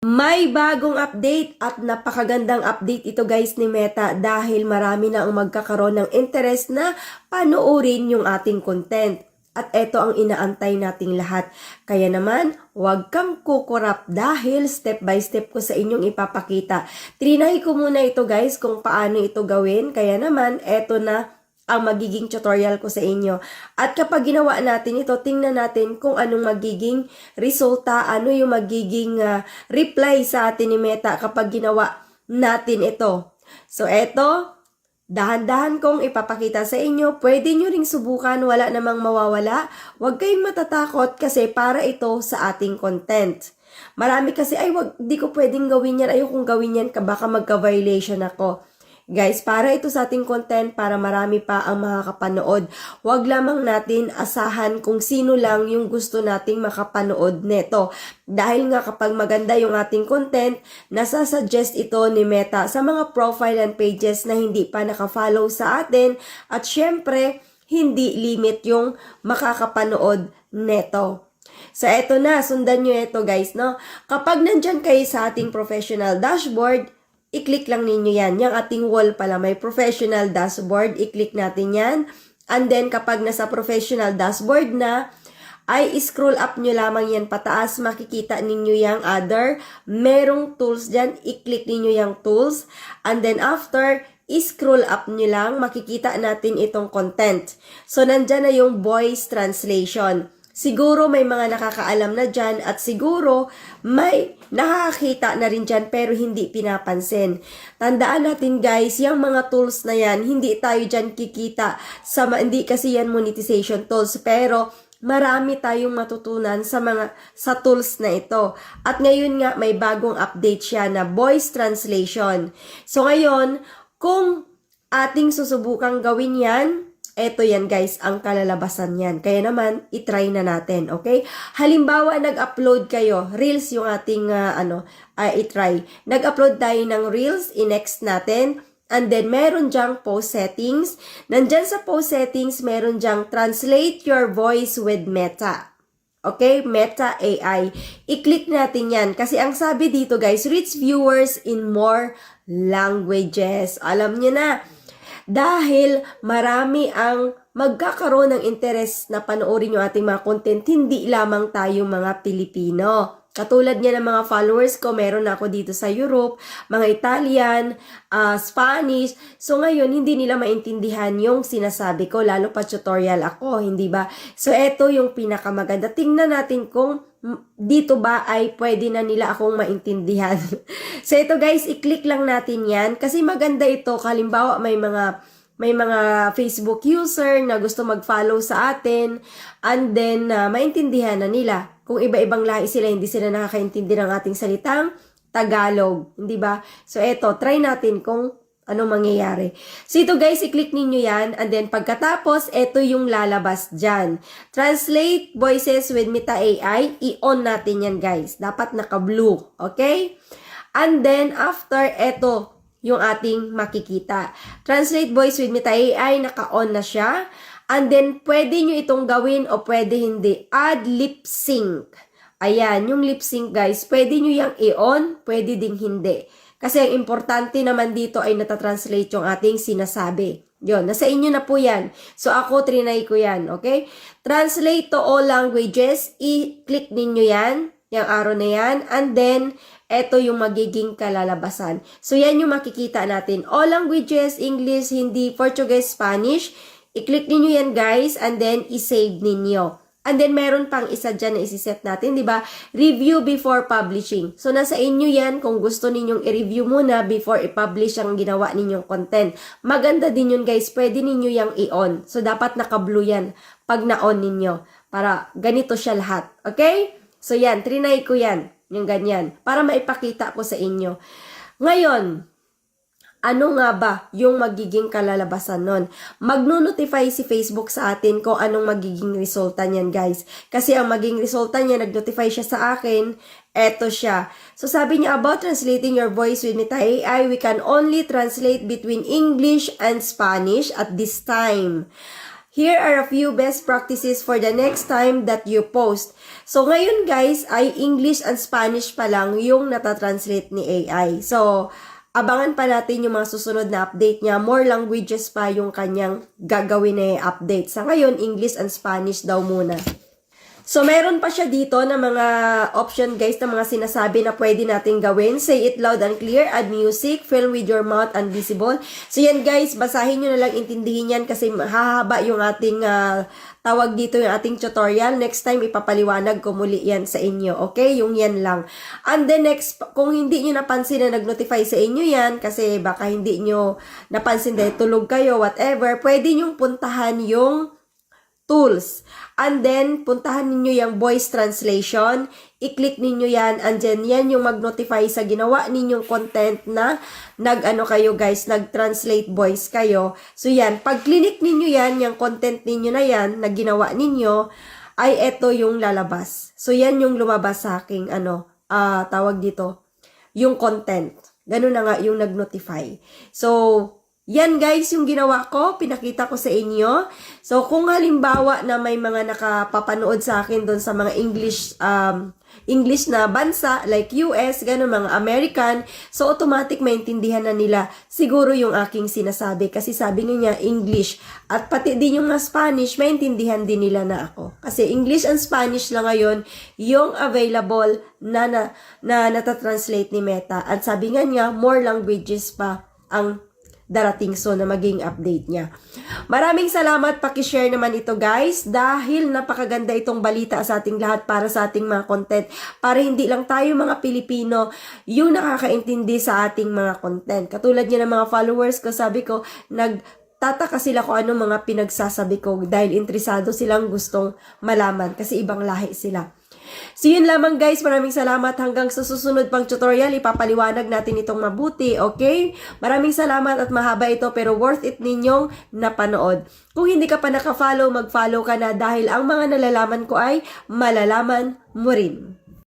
May bagong update at napakagandang update ito guys ni Meta dahil marami na ang magkakaroon ng interest na panoorin yung ating content. At ito ang inaantay nating lahat. Kaya naman, huwag kang kukurap dahil step by step ko sa inyong ipapakita. Trinay ko muna ito guys kung paano ito gawin. Kaya naman, eto na ang magiging tutorial ko sa inyo. At kapag ginawa natin ito, tingnan natin kung anong magiging resulta, ano yung magiging reply sa atin ni Meta kapag ginawa natin ito. So, eto, dahan-dahan kong ipapakita sa inyo. Pwede nyo ring subukan, wala namang mawawala. Huwag kayong matatakot kasi para ito sa ating content. Marami kasi, ay wag, di ko pwedeng gawin yan, ayokong gawin yan, baka magka-violation ako. Guys, para ito sa ating content, para marami pa ang makakapanood. Huwag lamang natin asahan kung sino lang yung gusto nating makapanood neto. Dahil nga kapag maganda yung ating content, nasasuggest ito ni Meta sa mga profile and pages na hindi pa nakafollow sa atin. At syempre, hindi limit yung makakapanood neto. So, eto na, sundan nyo ito guys, no? Kapag nandyan kayo sa ating professional dashboard, i-click lang ninyo yan. Yung ating wall pala, may professional dashboard. I-click natin yan. And then, kapag nasa professional dashboard na, ay scroll up nyo lamang yan pataas. Makikita ninyo yung other. Merong tools dyan. I-click ninyo yung tools. And then, after, i-scroll up nyo lang. Makikita natin itong content. So, nandyan na yung voice translation. Siguro may mga nakakaalam na dyan at siguro may nakakita na rin dyan pero hindi pinapansin. Tandaan natin guys, yung mga tools na yan, hindi tayo dyan kikita. Hindi kasi yan monetization tools pero marami tayong matutunan sa tools na ito. At ngayon nga may bagong update siya na voice translation. So ngayon, kung ating susubukang gawin yan, eto yan guys, ang kalalabasan yan. Kaya naman, itry na natin, okay? Halimbawa, nag-upload kayo, Reels yung ating, itry. Nag-upload tayo ng Reels, i-next natin, and then meron dyang post settings. Nandyan sa post settings, meron dyang translate your voice with Meta. Okay? Meta AI. I-click natin yan. Kasi ang sabi dito guys, reach viewers in more languages. Alam nyo na, dahil marami ang magkakaroon ng interest na panoorin yung ating mga content, hindi lamang tayong mga Pilipino. Katulad niya ng mga followers ko, meron ako dito sa Europe, mga Italian, Spanish. So ngayon, hindi nila maintindihan yung sinasabi ko, lalo pa tutorial ako, hindi ba? So eto yung pinakamaganda. Tingnan natin kung dito ba ay pwede na nila akong maintindihan. So ito guys, i-click lang natin yan kasi maganda ito. Halimbawa may mga Facebook user na gusto mag-follow sa atin and then maintindihan na nila. Kung iba-ibang lahi sila, hindi sila nakakaintindi ng ating salitang Tagalog, hindi ba? So eto, try natin kung ano mangyayari. So ito guys, i-click ninyo yan and then pagkatapos, ito yung lalabas dyan. Translate voices with Meta AI, i-on natin yan guys. Dapat naka-blue, okay? And then after, ito yung ating makikita. Translate voice with Meta AI, naka-on na siya. And then, pwede nyo itong gawin o pwede hindi. Add lip sync. Ayan, yung lip sync guys, pwede nyo yung i-on, pwede ding hindi. Kasi ang importante naman dito ay natatranslate yung ating sinasabi. Yun, nasa inyo na po yan. So, ako, trinay ko yan, okay? Translate to all languages. I-click ninyo yan, yung arrow na yan. And then, eto yung magiging kalalabasan. So, yan yung makikita natin. All languages, English, Hindi, Portuguese, Spanish. I-click ninyo yan guys and then i-save ninyo. And then meron pang isa dyan na isi-set natin, di ba? Review before publishing. So nasa inyo yan kung gusto ninyong i-review muna before i-publish ang ginawa ninyong content. Maganda din yun guys, pwede ninyo yang i-on. So dapat naka-blue yan pag na-on ninyo. Para ganito siya lahat. Okay? So yan, trinay ko yan. Yung ganyan. Para maipakita ko sa inyo. Ngayon, ano nga ba yung magiging kalalabasan nun? Magno-notify si Facebook sa atin kung anong magiging resulta niyan guys. Kasi ang magiging resulta niya, nag-notify siya sa akin, eto siya. So sabi niya, about translating your voice with Meta AI, we can only translate between English and Spanish at this time. Here are a few best practices for the next time that you post. So, ngayon guys, ay English and Spanish pa lang yung natatranslate ni AI. So, abangan pa natin yung mga susunod na update niya. More languages pa yung kanyang gagawin na update. Sa ngayon, English and Spanish daw muna. So, meron pa siya dito na mga option guys na mga sinasabi na pwede natin gawin. Say it loud and clear, add music, film with your mouth and visible. So, yan guys, basahin nyo na lang, intindihin yan kasi mahaba yung ating tawag dito, yung ating tutorial. Next time, ipapaliwanag ko muli yan sa inyo. Okay? Yung yan lang. And then next, kung hindi nyo napansin na nag-notify sa inyo yan, kasi baka hindi nyo napansin dahil tulog kayo, whatever, pwede nyong puntahan yung tools. And then, puntahan ninyo yung voice translation. I-click ninyo yan. And then, yan yung mag-notify sa ginawa ninyong content na nag-ano kayo guys, nag-translate voice kayo. So, yan. Pag click ninyo yan, yung content ninyo na yan, na ginawa ninyo, ay eto yung lalabas. So, yan yung lumabas sa aking, tawag dito, yung content. Ganun na nga yung nag-notify. So, yan guys, yung ginawa ko, pinakita ko sa inyo. So, kung halimbawa na may mga nakapapanood sa akin doon sa mga English na bansa, like US, gano'n, mga American, so automatic maintindihan na nila siguro yung aking sinasabi. Kasi sabi niya English. At pati din yung mga Spanish, maintindihan din nila na ako. Kasi English and Spanish lang ngayon yung available na natatranslate ni Meta. At sabi nga niya, more languages pa ang darating so na maging update niya. Maraming salamat, paki-share naman ito guys dahil napakaganda itong balita sa ating lahat para sa ating mga content para hindi lang tayo mga Pilipino yung nakakaintindi sa ating mga content. Katulad niya ng mga followers ko, sabi ko, nagtataka sila kung ano mga pinagsasabi ko dahil interesado silang gustong malaman kasi ibang lahi sila. So yun lamang guys, maraming salamat. Hanggang sa susunod pang tutorial, ipapaliwanag natin itong mabuti, okay? Maraming salamat at mahaba ito pero worth it ninyong napanood. Kung hindi ka pa naka-follow, mag-follow ka na dahil ang mga nalalaman ko ay malalaman mo rin.